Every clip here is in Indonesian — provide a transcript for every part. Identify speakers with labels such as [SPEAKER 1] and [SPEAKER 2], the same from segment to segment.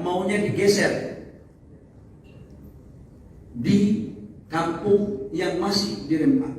[SPEAKER 1] maunya digeser di kampung yang masih di Rempang.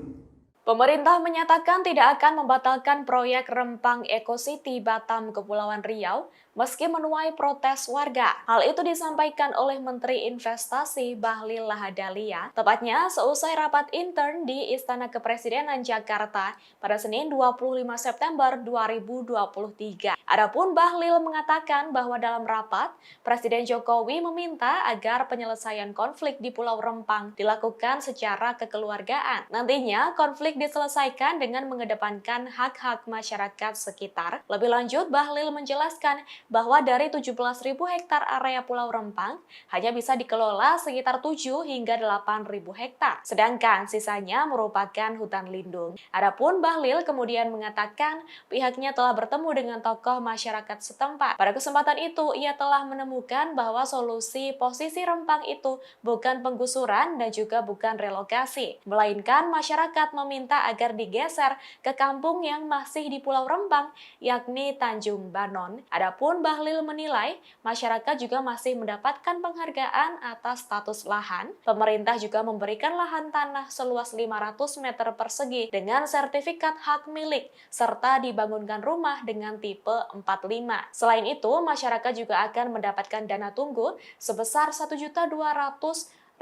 [SPEAKER 2] Pemerintah menyatakan tidak akan membatalkan proyek Rempang Eco City Batam Kepulauan Riau meski menuai protes warga. Hal itu disampaikan oleh Menteri Investasi Bahlil Lahadalia, tepatnya seusai rapat intern di Istana Kepresidenan Jakarta pada Senin 25 September 2023. Adapun Bahlil mengatakan bahwa dalam rapat, Presiden Jokowi meminta agar penyelesaian konflik di Pulau Rempang dilakukan secara kekeluargaan. Nantinya, konflik diselesaikan dengan mengedepankan hak-hak masyarakat sekitar. Lebih lanjut, Bahlil menjelaskan bahwa dari 17.000 hektar area Pulau Rempang hanya bisa dikelola sekitar 7 hingga 8.000 hektar, sedangkan sisanya merupakan hutan lindung. Adapun Bahlil kemudian mengatakan pihaknya telah bertemu dengan tokoh masyarakat setempat. Pada kesempatan itu, ia telah menemukan bahwa solusi posisi Rempang itu bukan penggusuran dan juga bukan relokasi, melainkan masyarakat meminta agar digeser ke kampung yang masih di Pulau Rempang, yakni Tanjung Banon. Adapun Bahlil menilai masyarakat juga masih mendapatkan penghargaan atas status lahan. Pemerintah juga memberikan lahan tanah seluas 500 meter persegi dengan sertifikat hak milik, serta dibangunkan rumah dengan tipe 45. Selain itu, masyarakat juga akan mendapatkan dana tunggu sebesar Rp1.200.000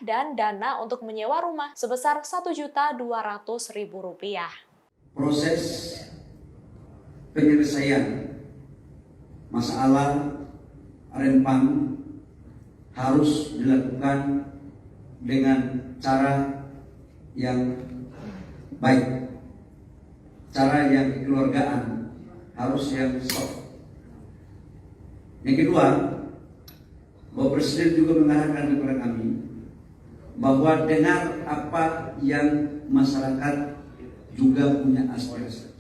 [SPEAKER 2] dan dana untuk menyewa rumah sebesar Rp1.200.000.
[SPEAKER 1] Proses penyelesaian masalah Rempang harus dilakukan dengan cara yang baik, cara yang kekeluargaan, harus yang soft. Yang kedua, Bapak Presiden juga mengarahkan kepada kami bahwa dengar apa yang masyarakat juga punya aspirasi.